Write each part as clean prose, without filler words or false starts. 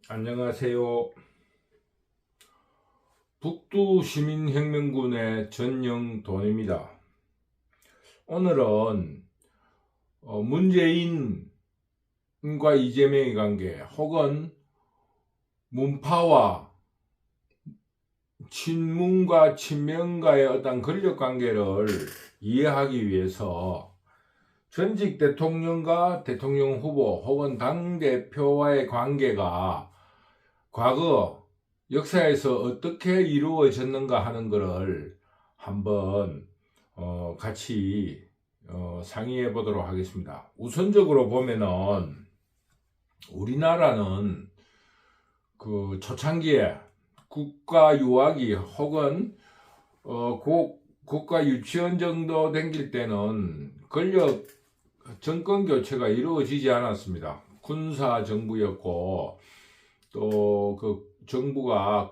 안녕하세요. 북두시민혁명군의 전영돈입니다. 오늘은 문재인과 이재명의 관계 혹은 문파와 친문과 친명과의 어떤 권력관계를 이해하기 위해서 전직 대통령과 대통령 후보 혹은 당대표와의 관계가 과거 역사에서 어떻게 이루어졌는가 하는 것을 한번 같이 상의해 보도록 하겠습니다. 우선적으로 보면은 우리나라는 그 초창기에 국가 유학이 혹은 국가 유치원 정도 댕길 때는 권력 정권 교체가 이루어지지 않았습니다. 군사 정부였고 또 그 정부가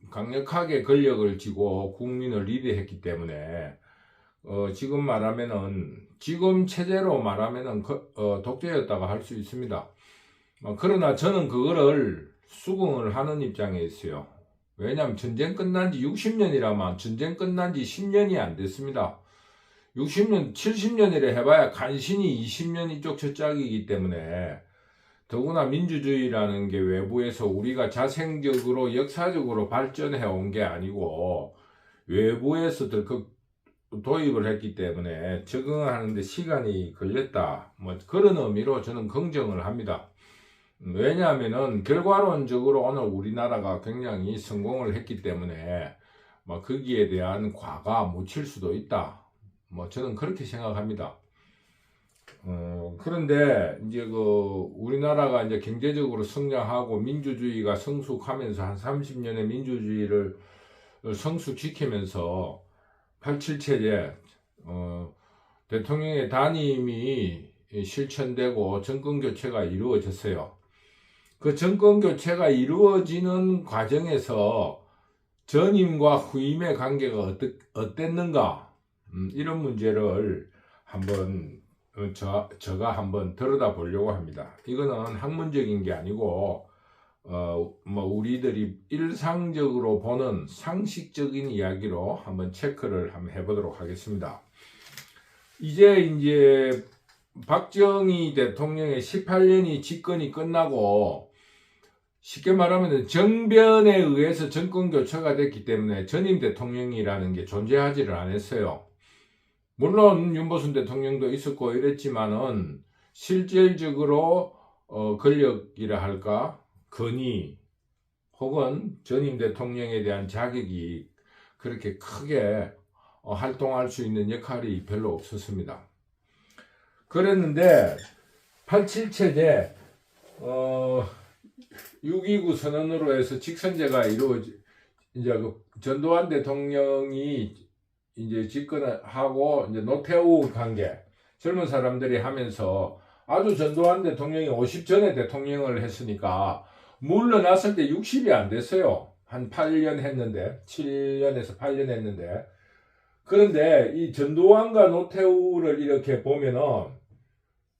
강력하게 권력을 쥐고 국민을 리드했기 때문에 지금 말하면은 지금 체제로 말하면은 독재였다고 할 수 있습니다. 그러나 저는 그거를 수긍을 하는 입장에 있어요. 왜냐하면 전쟁 끝난 지 60년이라면 전쟁 끝난 지 10년이 안 됐습니다. 60년, 70년이라 해봐야 간신히 20년 이쪽 저짝이기 때문에 더구나 민주주의라는 게 외부에서 우리가 자생적으로 역사적으로 발전해 온 게 아니고 외부에서 도입을 했기 때문에 적응하는데 시간이 걸렸다. 뭐 그런 의미로 저는 긍정을 합니다. 왜냐하면은 결과론적으로 오늘 우리나라가 굉장히 성공을 했기 때문에 뭐 거기에 대한 과가 묻힐 수도 있다. 뭐 저는 그렇게 생각합니다. 그런데 이제 우리나라가 이제 경제적으로 성장하고 민주주의가 성숙하면서 한 30년의 민주주의를 성숙시키면서 87 체제, 대통령의 단임이 실천되고 정권 교체가 이루어졌어요. 그 정권 교체가 이루어지는 과정에서 전임과 후임의 관계가 어땠는가? 이런 문제를 한번 제가 한번 들여다 보려고 합니다. 이거는 학문적인 게 아니고 뭐 우리들이 일상적으로 보는 상식적인 이야기로 한번 체크를 한번 해보도록 하겠습니다. 이제 박정희 대통령의 18년이 집권이 끝나고 쉽게 말하면 정변에 의해서 정권 교체가 됐기 때문에 전임 대통령이라는 게 존재하지를 않았어요. 물론 윤보순 대통령도 있었고 이랬지만은 실질적으로 권력이라 할까 권위 혹은 전임 대통령에 대한 자격이 그렇게 크게 활동할 수 있는 역할이 별로 없었습니다. 그랬는데 87 체제 6.29 선언으로 해서 직선제가 이제 전두환 대통령이 이제 집권을 하고 이제 노태우 관계 젊은 사람들이 하면서 아주 전두환 대통령이 50 전에 대통령을 했으니까 물러났을 때 60이 안 됐어요. 한 8년 했는데 7년에서 8년 했는데 그런데 이 전두환과 노태우를 이렇게 보면은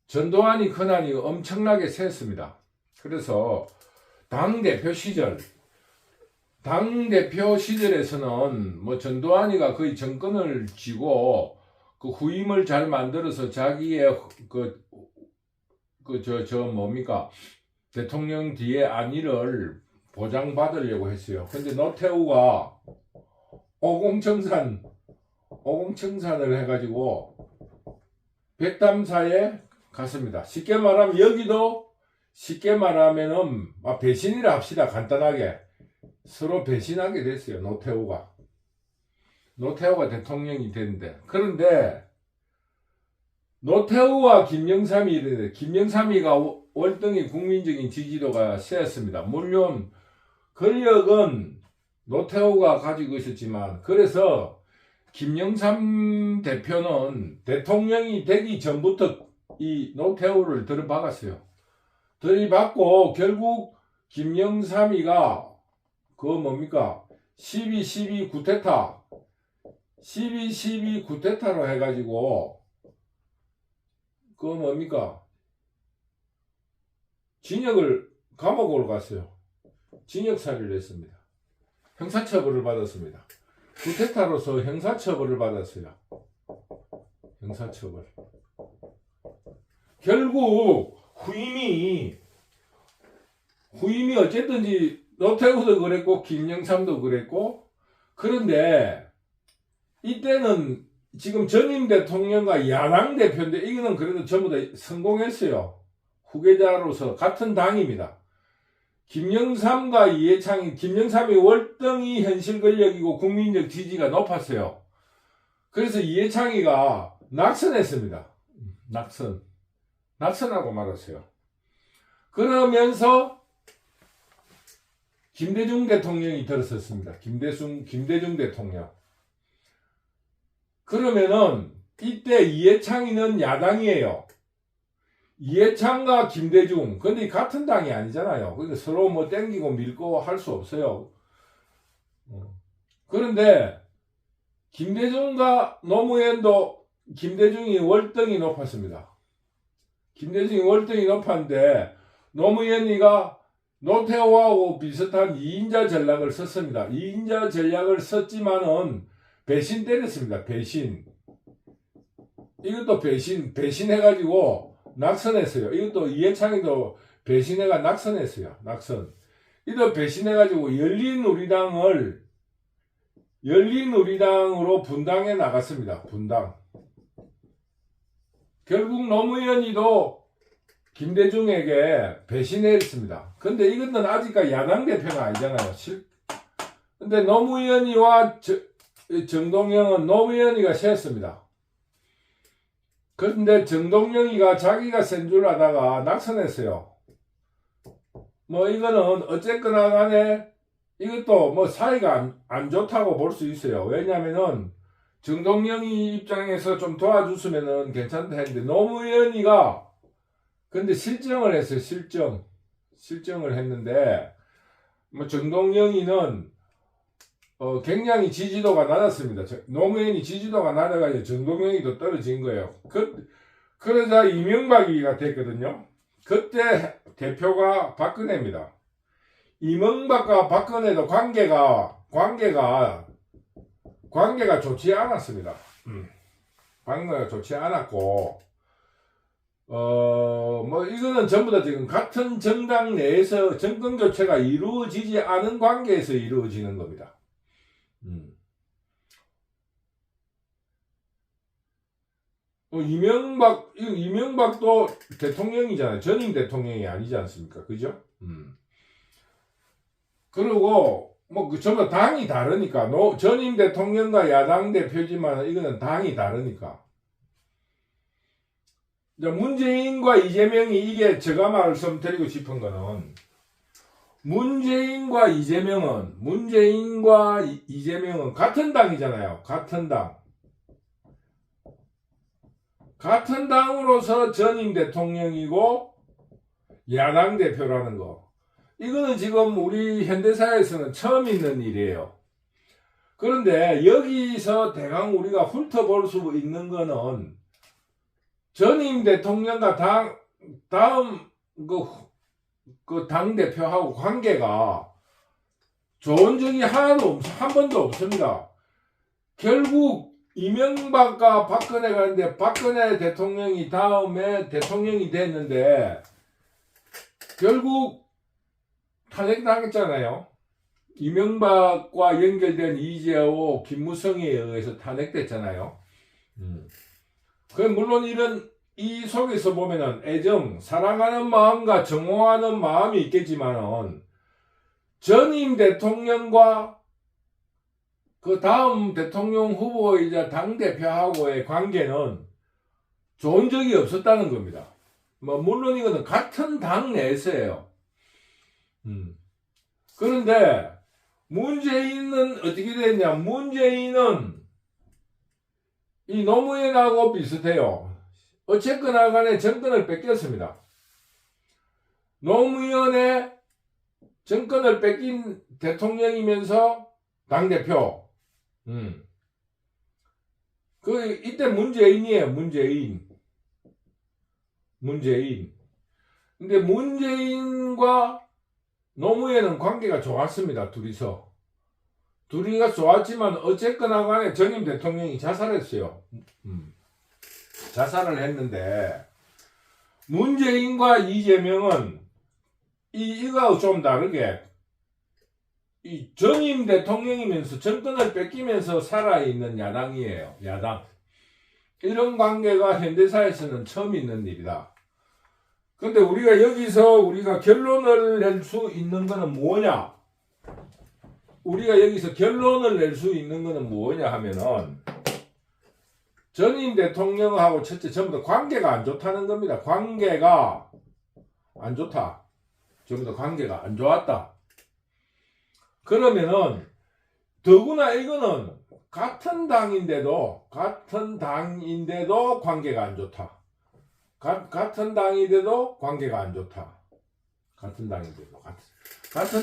전두환이 권한이 엄청나게 셌습니다. 그래서 당대표 시절에서는 뭐 전두환이가 거의 정권을 쥐고 그 후임을 잘 만들어서 자기의 대통령 뒤에 안위를 보장받으려고 했어요. 근데 노태우가 오공청산을 해가지고 백담사에 갔습니다. 쉽게 말하면은 배신이라 합시다. 간단하게 서로 배신하게 됐어요. 노태우가 대통령이 됐는데 그런데 노태우와 김영삼이가 월등히 국민적인 지지도가 세었습니다. 물론 권력은 노태우가 가지고 있었지만 그래서 김영삼 대표는 대통령이 되기 전부터 이 노태우를 들이받고 결국 김영삼이가 12.12 쿠데타로 해가지고 진역을 감옥으로 갔어요. 징역살이를 했습니다. 형사처벌을 받았습니다. 구테타로서 형사처벌을 받았어요. 형사처벌. 결국 후임이 어쨌든지 노태우도 그랬고 김영삼도 그랬고, 그런데 이때는 지금 전임 대통령과 야당 대표인데 이거는 그래도 전부 다 성공했어요. 후계자로서 같은 당입니다. 김영삼과 이해창이, 김영삼이 월등히 현실 권력이고 국민적 지지가 높았어요. 그래서 이해창이가 낙선했습니다. 낙선하고 말았어요. 그러면서 김대중 대통령이 들어섰습니다. 김대중 대통령. 그러면은 이때 이해창이는 야당이에요. 이해창과 김대중, 근데 같은 당이 아니잖아요. 그러니까 서로 뭐 땡기고 밀고 할 수 없어요. 그런데 김대중과 노무현도 김대중이 월등히 높았습니다. 김대중이 월등히 높았는데 노무현이가 노태우하고 비슷한 2인자 전략을 썼습니다. 2인자 전략을 썼지만은 배신 때렸습니다. 배신. 이것도 배신해가지고 낙선했어요. 이것도 이해창이도 배신해가 낙선했어요. 낙선. 이도 배신해가지고 열린우리당으로 분당해 나갔습니다. 분당. 결국 노무현이도 김대중에게 배신했습니다. 근데 이것은 아직까지 야당 대표가 아니잖아요. 근데 노무현이와 정동영은 노무현이가 세웠습니다. 그런데 정동영이가 자기가 센 줄 아다가 낙선했어요. 뭐 이거는 어쨌거나 간에 이것도 뭐 사이가 안 좋다고 볼 수 있어요. 왜냐면은 정동영이 입장에서 좀 도와줬으면은 괜찮다 했는데 노무현이가 근데 실정을 했어요. 실정을 했는데 뭐 정동영이는 굉장히 지지도가 낮았습니다. 노무현이 지지도가 낮아가지고 정동영이도 떨어진 거예요. 그러자 이명박이가 됐거든요. 그때 대표가 박근혜입니다. 이명박과 박근혜도 관계가 좋지 않았습니다. 관계가 좋지 않았고, 뭐 이거는 전부 다 지금 같은 정당 내에서 정권 교체가 이루어지지 않은 관계에서 이루어지는 겁니다. 이명박도 대통령이잖아요. 전임 대통령이 아니지 않습니까? 그죠? 그리고 뭐 전부 당이 다르니까 전임 대통령과 야당 대표지만 이거는 당이 다르니까. 문재인과 이재명이 이게 제가 말씀드리고 싶은 거는 문재인과 이재명은 같은 당이잖아요. 같은 당으로서 전임 대통령이고 야당 대표라는 거. 이거는 지금 우리 현대사회에서는 처음 있는 일이에요. 그런데 여기서 대강 우리가 훑어볼 수 있는 거는 전임 대통령과 다음 그 당대표하고 관계가 좋은 적이 한 번도 없습니다. 결국 이명박과 박근혜가 있는데 박근혜 대통령이 다음에 대통령이 됐는데 결국 탄핵당했잖아요. 이명박과 연결된 이재호, 김무성에 의해서 탄핵됐잖아요. 물론 이 속에서 보면은 애정, 사랑하는 마음과 정오하는 마음이 있겠지만은 전임 대통령과 그 다음 대통령 후보이자 당대표하고의 관계는 좋은 적이 없었다는 겁니다. 물론 이거는 같은 당 내에서예요. 그런데 문재인은 어떻게 됐냐? 문재인은 이 노무현하고 비슷해요. 어쨌거나 간에 정권을 뺏겼습니다. 노무현의 정권을 뺏긴 대통령이면서 당대표. 이때 문재인이에요. 문재인. 근데 문재인과 노무현은 관계가 좋았습니다. 둘이가 좋았지만 어쨌거나 간에 전임 대통령이 자살했어요. 자살을 했는데 문재인과 이재명은 이거하고 좀 다르게 이 전임 대통령이면서 정권을 뺏기면서 살아있는 야당이에요. 야당. 이런 관계가 현대사에서는 처음 있는 일이다. 근데 우리가 여기서 우리가 결론을 낼 수 있는 거는 뭐냐? 우리가 여기서 결론을 낼 수 있는 거는 뭐냐 하면은 전임 대통령하고 첫째 전부 다 관계가 안 좋다는 겁니다. 관계가 안 좋다. 전부 다 관계가 안 좋았다. 그러면은 더구나 이거는 같은 당인데도 관계가 안 좋다. 같은 당인데도 관계가 안 좋다. 같은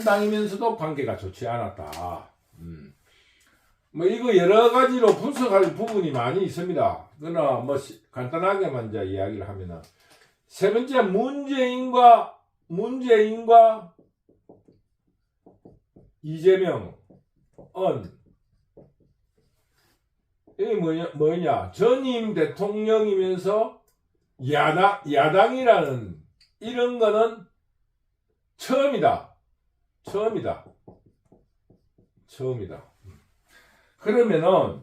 당이면서도 관계가 좋지 않았다. 뭐 이거 여러 가지로 분석할 부분이 많이 있습니다. 그러나 뭐 간단하게만 이제 이야기를 하면은 세 번째 문재인과 이재명은 이게 뭐냐 전임 대통령이면서 야당이라는 이런 거는 처음이다. 그러면은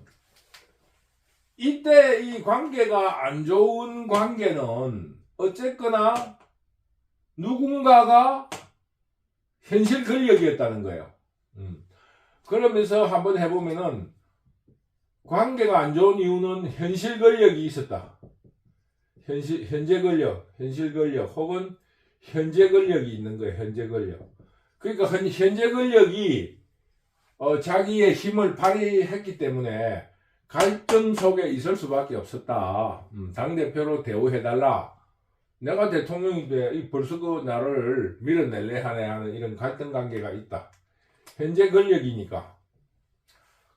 이때 이 관계가 안 좋은 관계는 어쨌거나 누군가가 현실 권력이었다는 거예요. 그러면서 한번 해보면은 관계가 안 좋은 이유는 현실 권력이 있었다. 현실 권력 혹은 현재 권력이 있는 거예요. 현재 권력. 그러니까 현재 권력이 자기의 힘을 발휘했기 때문에 갈등 속에 있을 수밖에 없었다. 당대표로 대우해달라. 내가 대통령인데 벌써 나를 밀어낼래 하는 이런 갈등 관계가 있다. 현재 권력이니까.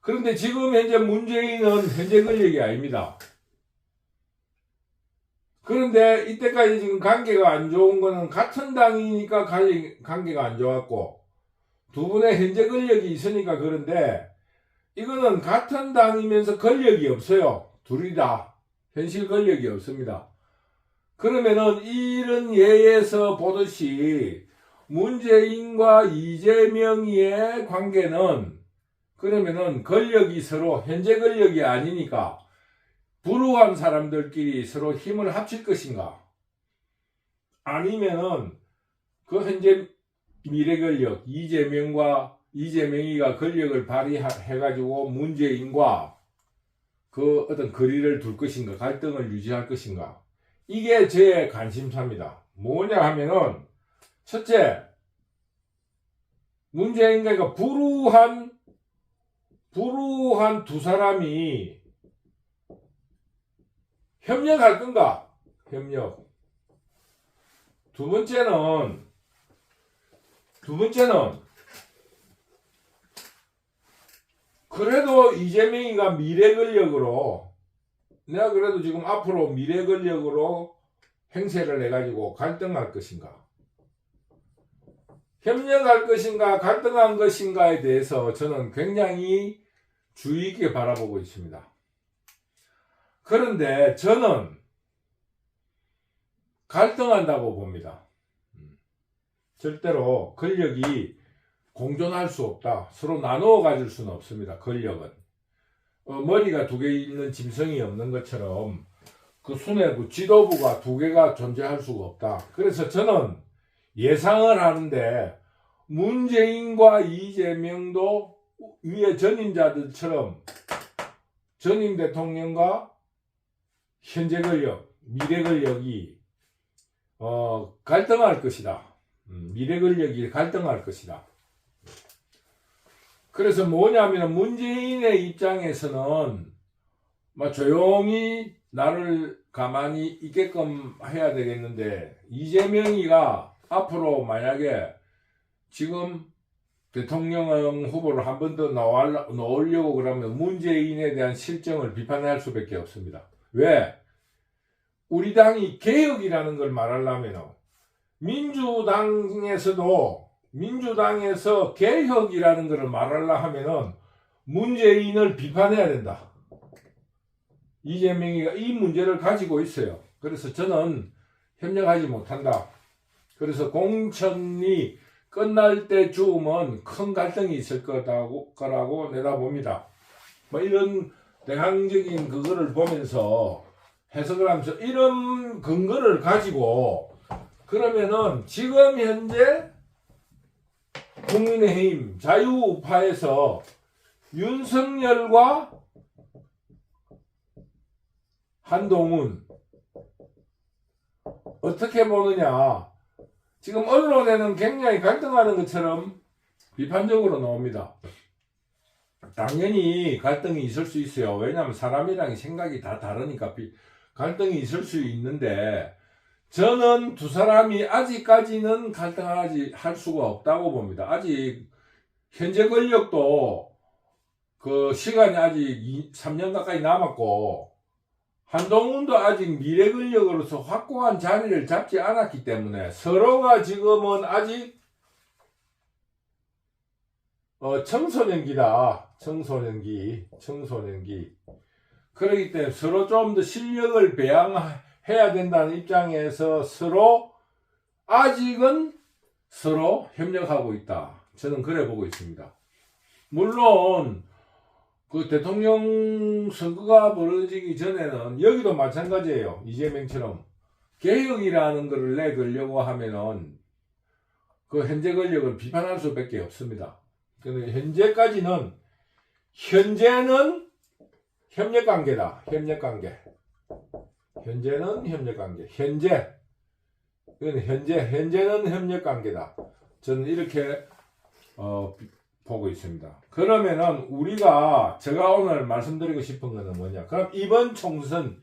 그런데 지금 현재 문재인은 현재 권력이 아닙니다. 그런데 이때까지 지금 관계가 안 좋은 거는 같은 당이니까 관계가 안 좋았고 두 분의 현재 권력이 있으니까 그런데 이거는 같은 당이면서 권력이 없어요. 둘이 다 현실 권력이 없습니다. 그러면은 이런 예에서 보듯이 문재인과 이재명의 관계는 그러면은 권력이 서로 현재 권력이 아니니까 불우한 사람들끼리 서로 힘을 합칠 것인가? 아니면은 그 현재 미래 권력 이재명이가 권력을 발휘해가지고 문재인과 그 어떤 거리를 둘 것인가? 갈등을 유지할 것인가? 이게 제 관심사입니다. 뭐냐 하면은 첫째 문재인과 불우한 두 사람이 협력할 건가? 협력. 두 번째는 그래도 이재명이가 미래 권력으로 내가 그래도 지금 앞으로 미래 권력으로 행세를 해가지고 갈등할 것인가? 협력할 것인가? 갈등할 것인가에 대해서 저는 굉장히 주의 있게 바라보고 있습니다. 그런데 저는 갈등한다고 봅니다. 절대로 권력이 공존할 수 없다. 서로 나누어 가질 수는 없습니다. 권력은. 머리가 두 개 있는 짐승이 없는 것처럼 그 수뇌부, 지도부가 두 개가 존재할 수가 없다. 그래서 저는 예상을 하는데 문재인과 이재명도 위에 전임자들처럼 전임 대통령과 현재 권력, 미래 권력이 갈등할 것이다. 미래 권력이 갈등할 것이다. 그래서 뭐냐면 문재인의 입장에서는 조용히 나를 가만히 있게끔 해야 되겠는데 이재명이가 앞으로 만약에 지금 대통령 후보를 한 번 더 나오려고 그러면 문재인에 대한 실정을 비판할 수밖에 없습니다. 왜? 우리 당이 개혁이라는 걸 말하려면 민주당에서도 민주당에서 개혁이라는 것을 말하려 하면은 문재인을 비판해야 된다. 이재명이가 이 문제를 가지고 있어요. 그래서 저는 협력하지 못한다. 그래서 공천이 끝날 때쯤은 큰 갈등이 있을 거라고 내다봅니다. 뭐 이런 대강적인 그거를 보면서 해석을 하면서 이런 근거를 가지고 그러면은 지금 현재 국민의힘 자유우파에서 윤석열과 한동훈 어떻게 보느냐. 지금 언론에는 굉장히 갈등하는 것처럼 비판적으로 나옵니다. 당연히 갈등이 있을 수 있어요. 왜냐하면 사람이랑 생각이 다 다르니까 갈등이 있을 수 있는데 저는 두 사람이 아직까지는 할 수가 없다고 봅니다. 아직 현재 권력도 그 시간이 아직 3년 가까이 남았고 한동훈도 아직 미래 권력으로서 확고한 자리를 잡지 않았기 때문에 서로가 지금은 아직 청소년기다. 청소년기. 그렇기 때문에 서로 좀 더 실력을 배양해야 된다는 입장에서 아직은 서로 협력하고 있다. 저는 그래 보고 있습니다. 물론 그 대통령 선거가 벌어지기 전에는 여기도 마찬가지예요. 이재명처럼 개혁이라는 것을 내걸려고 하면은 그 현재 권력을 비판할 수밖에 없습니다. 근데 현재는 협력관계다. 현재는 협력관계. 현재는 협력관계다. 저는 이렇게 보고 있습니다. 그러면은 제가 오늘 말씀드리고 싶은 거는 뭐냐? 그럼 이번 총선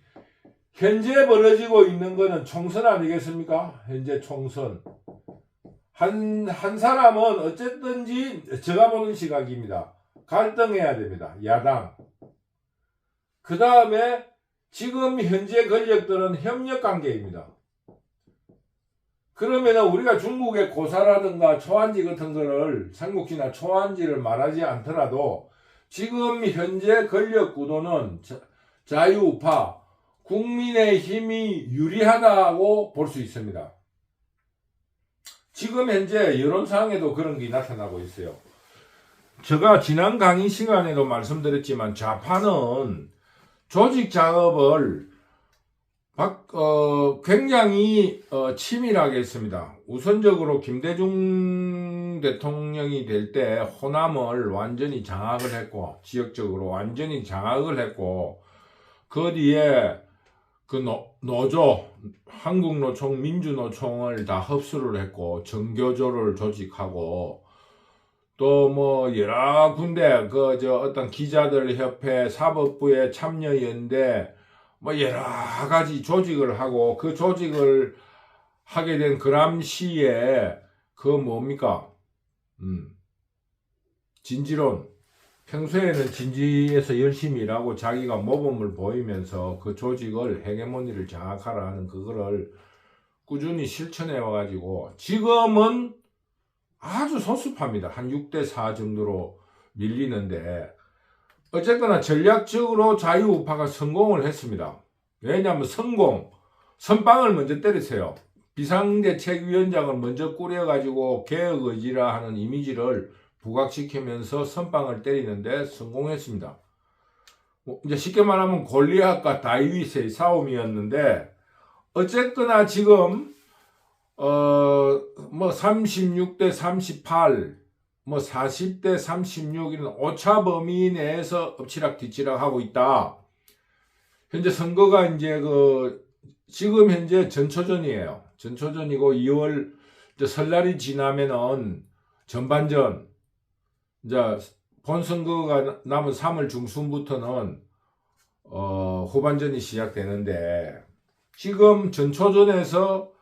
현재 벌어지고 있는 거는 총선 아니겠습니까? 현재 총선. 한 사람은 어쨌든지 제가 보는 시각입니다. 갈등해야 됩니다. 야당. 그 다음에 지금 현재 권력들은 협력관계입니다. 그러면 우리가 중국의 고사라든가 초안지 같은 거를 삼국지나 초안지를 말하지 않더라도 지금 현재 권력 구도는 자유우파 국민의힘이 유리하다고 볼 수 있습니다. 지금 현재 여론상에도 그런 게 나타나고 있어요. 제가 지난 강의 시간에도 말씀드렸지만 좌파는 조직 작업을 굉장히 치밀하게 했습니다. 우선적으로 김대중 대통령이 될 때 호남을 완전히 장악을 했고 지역적으로 완전히 장악을 했고 그 뒤에 그 노조 한국노총 민주노총을 다 흡수를 했고 정교조를 조직하고 또 뭐 여러 군데 어떤 기자들 협회 사법부의 참여연대 뭐 여러 가지 조직을 하고 그 조직을 하게 된 그람시에 뭡니까? 진지론. 평소에는 진지에서 열심히 일하고 자기가 모범을 보이면서 그 조직을 헤게모니를 장악하라 하는 그거를 꾸준히 실천해 와가지고 지금은 아주 소수파입니다. 한 6대4 정도로 밀리는데 어쨌거나 전략적으로 자유우파가 성공을 했습니다. 왜냐하면 선빵을 먼저 때리세요. 비상대책위원장을 먼저 꾸려가지고 개혁의지라 하는 이미지를 부각시키면서 선빵을 때리는데 성공했습니다. 이제 쉽게 말하면 골리앗과 다윗의 싸움이었는데 어쨌거나 지금 36대 38 40대 36 이런 오차 범위 내에서 엎치락뒤치락 하고 있다. 현재 선거가 이제 지금 현재 전초전이에요. 전초전이고 2월 설날이 지나면은 전반전 이제 본선거가 남은 3월 중순부터는 후반전이 시작되는데 지금 전초전에서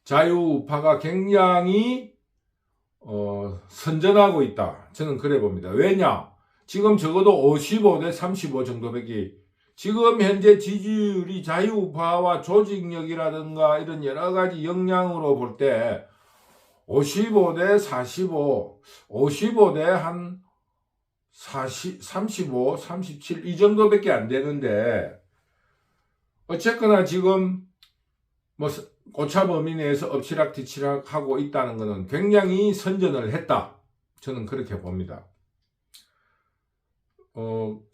자유우파가 굉장히 선전하고 있다. 저는 그래 봅니다. 왜냐? 지금 적어도 55대 35 정도밖에 지금 현재 지지율이 자유우파와 조직력이라든가 이런 여러 가지 역량으로 볼 때 55대 45, 55대 한 40, 35, 37 이 정도밖에 안 되는데 어쨌거나 지금 뭐 오차범위 내에서 엎치락뒤치락 하고 있다는 것은 굉장히 선전을 했다. 저는 그렇게 봅니다.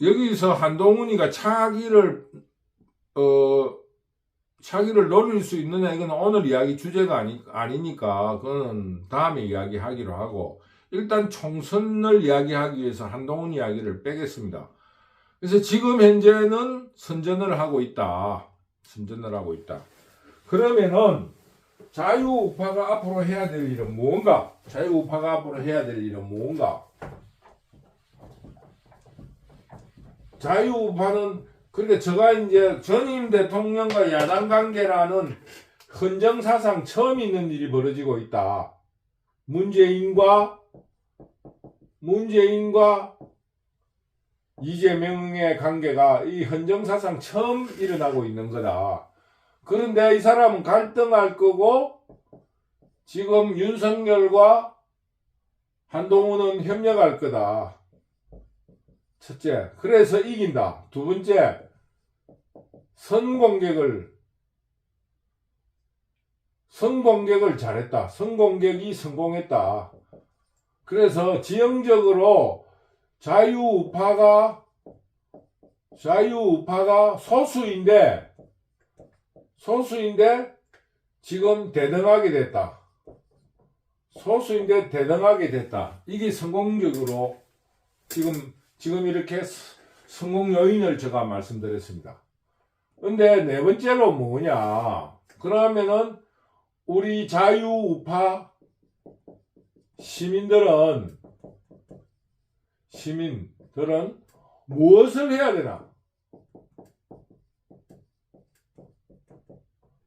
여기서 한동훈이가 차기를 노릴 수 있느냐, 이건 오늘 이야기 주제가 아니니까, 그거는 다음에 이야기하기로 하고, 일단 총선을 이야기하기 위해서 한동훈 이야기를 빼겠습니다. 그래서 지금 현재는 선전을 하고 있다. 그러면은, 자유우파가 앞으로 해야 될 일은 무언가? 자유우파는 그러니까 제가 이제 전임 대통령과 야당 관계라는 헌정사상 처음 있는 일이 벌어지고 있다. 문재인과 이재명의 관계가 이 헌정사상 처음 일어나고 있는 거다. 그런데 이 사람은 갈등할 거고 지금 윤석열과 한동훈은 협력할 거다. 첫째, 그래서 이긴다. 두 번째, 선공격을 잘했다. 선공격이 성공했다. 그래서 지형적으로 자유우파가 소수인데 지금 대등하게 됐다. 이게 성공적으로 지금 이렇게 성공 요인을 제가 말씀드렸습니다. 근데 네 번째로 뭐냐? 그러면은 우리 자유우파 시민들은 무엇을 해야 되나?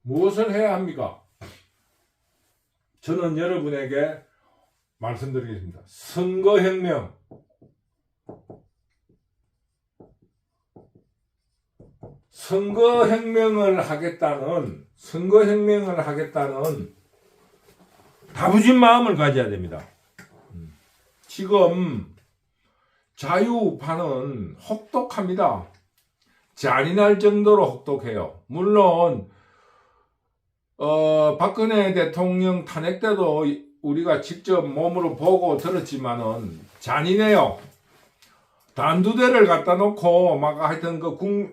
무엇을 해야 합니까? 저는 여러분에게 말씀드리겠습니다. 선거혁명을 하겠다는 다부진 마음을 가져야 됩니다. 지금 자유우파는 혹독합니다. 잔인할 정도로 혹독해요. 물론 박근혜 대통령 탄핵 때도 우리가 직접 몸으로 보고 들었지만은 잔인해요. 단두대를 갖다 놓고 막 하여튼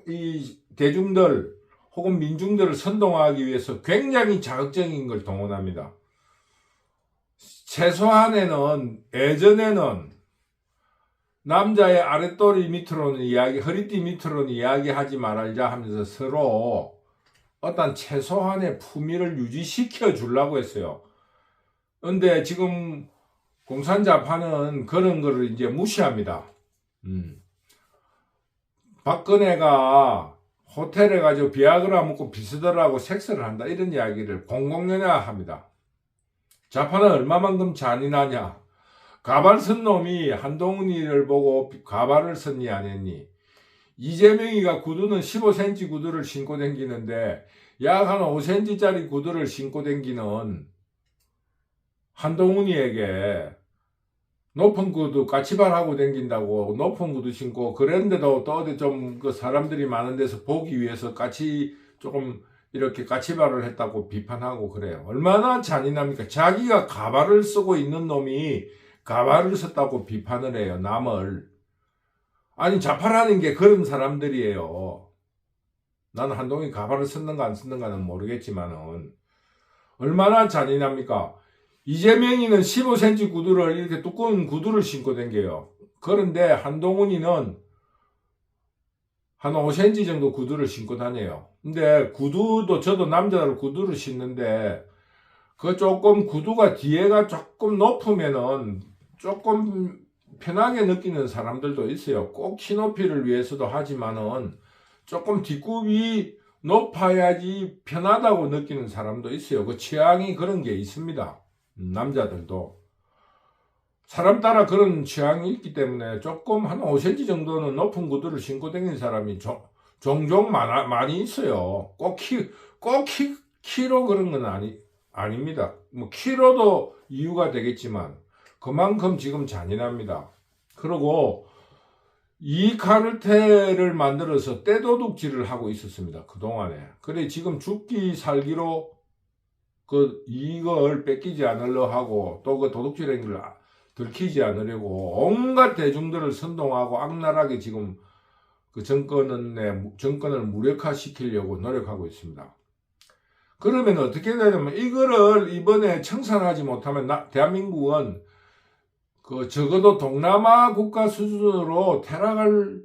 이 대중들 혹은 민중들을 선동하기 위해서 굉장히 자극적인 걸 동원합니다. 예전에는 남자의 아랫도리 밑으로는 허리띠 밑으로는 이야기하지 말자 하면서 서로 어떤 최소한의 품위를 유지시켜 주려고 했어요. 근데 지금 공산자파는 그런 거를 이제 무시합니다. 박근혜가 호텔에 가지고 비아그라 먹고 비스더라고 섹스를 한다 이런 이야기를 공공연화합니다. 좌파는 얼마만큼 잔인하냐? 가발 쓴 놈이 한동훈이를 보고 가발을 썼니 안 했니? 이재명이가 구두는 15cm 구두를 신고 댕기는데 약 한 5cm짜리 구두를 신고 댕기는 한동훈이에게 높은 구두 까치발하고 댕긴다고 높은 구두 신고 그랬는데도 또 어디 좀 사람들이 많은 데서 보기 위해서 조금 이렇게 까치발을 했다고 비판하고 그래요. 얼마나 잔인합니까? 자기가 가발을 쓰고 있는 놈이 가발을 썼다고 비판을 해요. 남을. 아니 좌파라는 게 그런 사람들이에요. 나는 한동훈이 가발을 썼는가 안 썼는가는 모르겠지만은 얼마나 잔인합니까? 이재명이는 15cm 구두를 이렇게 두꺼운 구두를 신고 댕겨요. 그런데 한동훈이는 한 5cm 정도 구두를 신고 다녀요. 근데 구두도 저도 남자로 구두를 신는데 조금 구두가 뒤에가 조금 높으면은 조금 편하게 느끼는 사람들도 있어요. 꼭 키높이를 위해서도 하지만은 조금 뒷굽이 높아야지 편하다고 느끼는 사람도 있어요. 취향이 그런 게 있습니다. 남자들도 사람 따라 그런 취향이 있기 때문에 조금 한 5cm 정도는 높은 구두를 신고 다니는 사람이 종종 많이 있어요. 꼭 키로 그런 건 아닙니다. 뭐 키로도 이유가 되겠지만 그만큼 지금 잔인합니다. 그리고 이 카르텔을 만들어서 떼도둑질을 하고 있었습니다. 그동안에. 그래 지금 죽기 살기로 그 이익을 뺏기지 않으려 하고 또 그 도둑질한 걸 들키지 않으려고 온갖 대중들을 선동하고 악랄하게 지금 그 정권을 무력화시키려고 노력하고 있습니다. 그러면 어떻게 되냐면 이거를 이번에 청산하지 못하면 대한민국은 그 적어도 동남아 국가 수준으로 퇴락할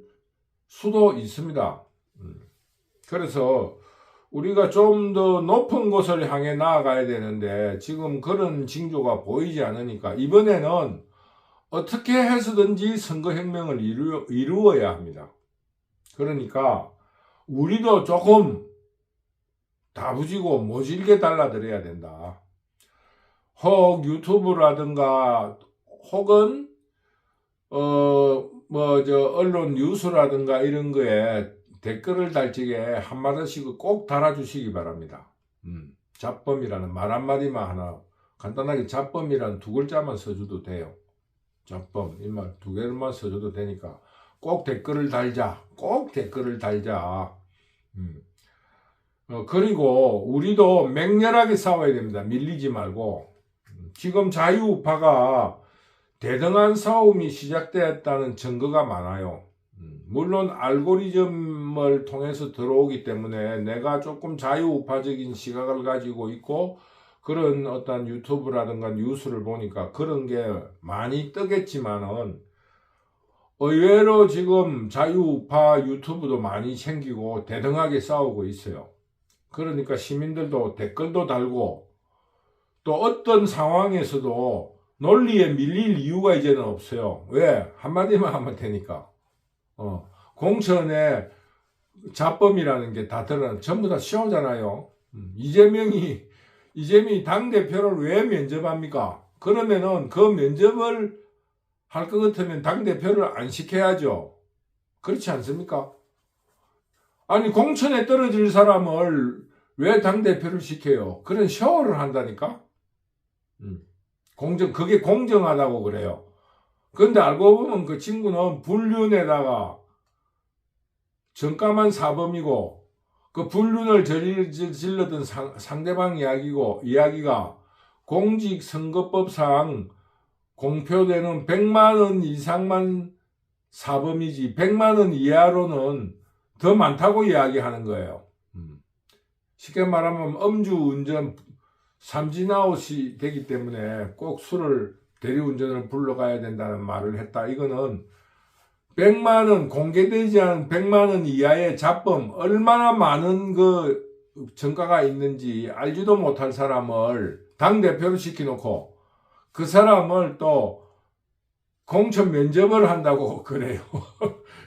수도 있습니다. 그래서 우리가 좀 더 높은 곳을 향해 나아가야 되는데 지금 그런 징조가 보이지 않으니까 이번에는 어떻게 해서든지 선거혁명을 이루어야 합니다. 그러니까 우리도 조금 다부지고 모질게 달라들어야 된다. 혹 유튜브라든가 혹은 언론 뉴스라든가 이런 거에 댓글을 달지게 한마디씩 꼭 달아주시기 바랍니다. 잡범이라는 말 한마디만 하나 간단하게 잡범이라는 두 글자만 써줘도 돼요. 잡범 이 말 두 개만 써줘도 되니까 꼭 댓글을 달자. 꼭 댓글을 달자. 그리고 우리도 맹렬하게 싸워야 됩니다. 밀리지 말고. 지금 자유우파가 대등한 싸움이 시작되었다는 증거가 많아요. 물론 알고리즘을 통해서 들어오기 때문에 내가 조금 자유우파적인 시각을 가지고 있고 그런 어떤 유튜브라든가 뉴스를 보니까 그런 게 많이 뜨겠지만은 의외로 지금 자유우파 유튜브도 많이 생기고 대등하게 싸우고 있어요. 그러니까 시민들도 댓글도 달고 또 어떤 상황에서도 논리에 밀릴 이유가 이제는 없어요. 왜? 한마디만 하면 되니까. 공천에 잡범이라는 게 다 드러난, 전부 다 쇼잖아요. 이재명이 당대표를 왜 면접합니까? 그러면은 그 면접을 할 것 같으면 당대표를 안 시켜야죠. 그렇지 않습니까? 아니, 공천에 떨어질 사람을 왜 당대표를 시켜요? 그런 쇼를 한다니까? 그게 공정하다고 그래요. 근데 알고 보면 그 친구는 불륜에다가 전과만 사범이고 그 불륜을 질렀던 상대방 이야기가 공직선거법상 공표되는 100만원 이상만 사범이지 100만원 이하로는 더 많다고 이야기하는 거예요. 쉽게 말하면 음주운전 삼진아웃이 되기 때문에 꼭 대리운전을 불러가야 된다는 말을 했다. 이거는 100만원, 공개되지 않은 100만원 이하의 잡범, 얼마나 많은 그 전과가 있는지 알지도 못할 사람을 당대표로 시켜놓고 그 사람을 또 공천 면접을 한다고 그래요.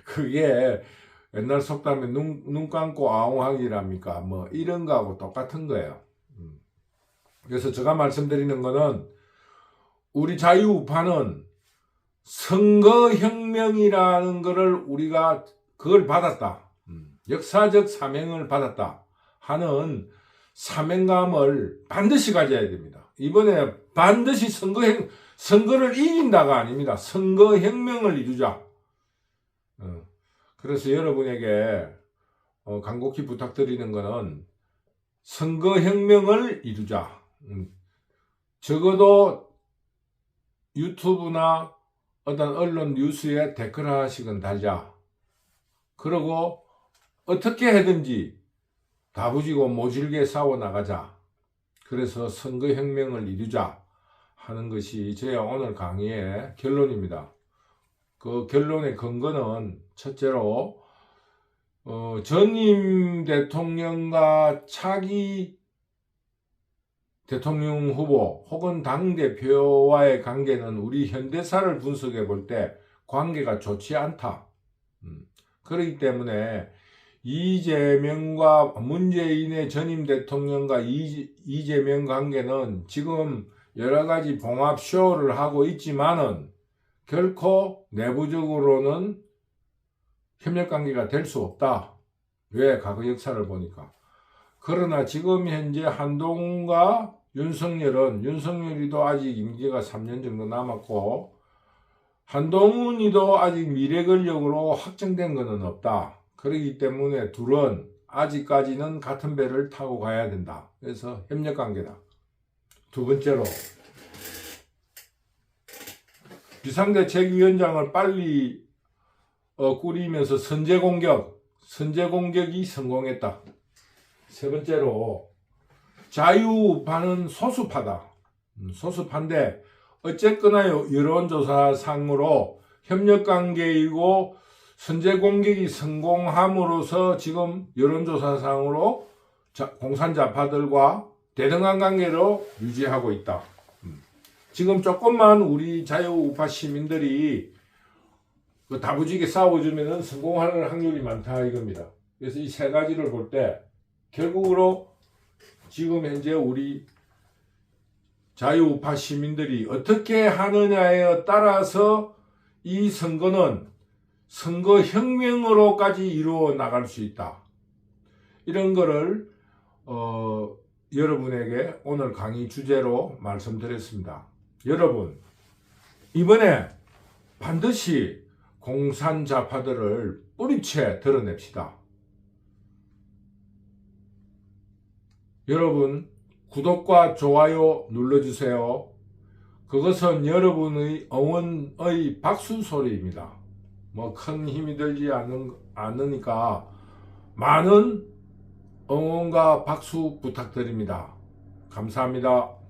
그게 옛날 속담에 눈 감고 아웅하기랍니까? 뭐 이런 거하고 똑같은 거예요. 그래서 제가 말씀드리는 거는 우리 자유우파는 선거혁명이라는 거를 우리가 그걸 받았다. 역사적 사명을 받았다 하는 사명감을 반드시 가져야 됩니다. 이번에 반드시 선거를 이긴다가 아닙니다. 선거혁명을 이루자. 그래서 여러분에게 간곡히 부탁드리는 거는 선거혁명을 이루자. 적어도 유튜브나 어떤 언론 뉴스에 댓글 하나씩은 달자. 그리고 어떻게 하든지 다부지고 모질게 싸워 나가자. 그래서 선거혁명을 이루자 하는 것이 제 오늘 강의의 결론입니다. 그 결론의 근거는 첫째로 전임 대통령과 차기 대통령 후보 혹은 당대표와의 관계는 우리 현대사를 분석해 볼 때 관계가 좋지 않다. 그렇기 때문에 문재인의 전임 대통령과 이재명 관계는 지금 여러 가지 봉합 쇼를 하고 있지만은 결코 내부적으로는 협력관계가 될 수 없다. 왜? 과거 역사를 보니까. 그러나 지금 현재 한동훈과 윤석열이도 아직 임기가 3년 정도 남았고, 한동훈이도 아직 미래 권력으로 확정된 것은 없다. 그렇기 때문에 둘은 아직까지는 같은 배를 타고 가야 된다. 그래서 협력관계다. 두 번째로, 비상대책위원장을 빨리 꾸리면서 선제 공격이 성공했다. 세 번째로, 자유우파는 소수파다. 소수파인데 어쨌거나 여론조사상으로 협력관계이고 선제 공격이 성공함으로써 지금 여론조사상으로 공산자파들과 대등한 관계로 유지하고 있다. 지금 조금만 우리 자유우파 시민들이 다부지게 싸워주면 성공할 확률이 많다 이겁니다. 그래서 이 세 가지를 볼 때 결국으로 지금 현재 우리 자유우파 시민들이 어떻게 하느냐에 따라서 이 선거는 선거혁명으로까지 이루어 나갈 수 있다. 이런 거를 여러분에게 오늘 강의 주제로 말씀드렸습니다. 여러분, 이번에 반드시 공산자파들을 뿌리채 드러냅시다. 여러분, 구독과 좋아요 눌러주세요. 그것은 여러분의 응원의 박수 소리입니다. 큰 힘이 들지 않으니까 많은 응원과 박수 부탁드립니다. 감사합니다.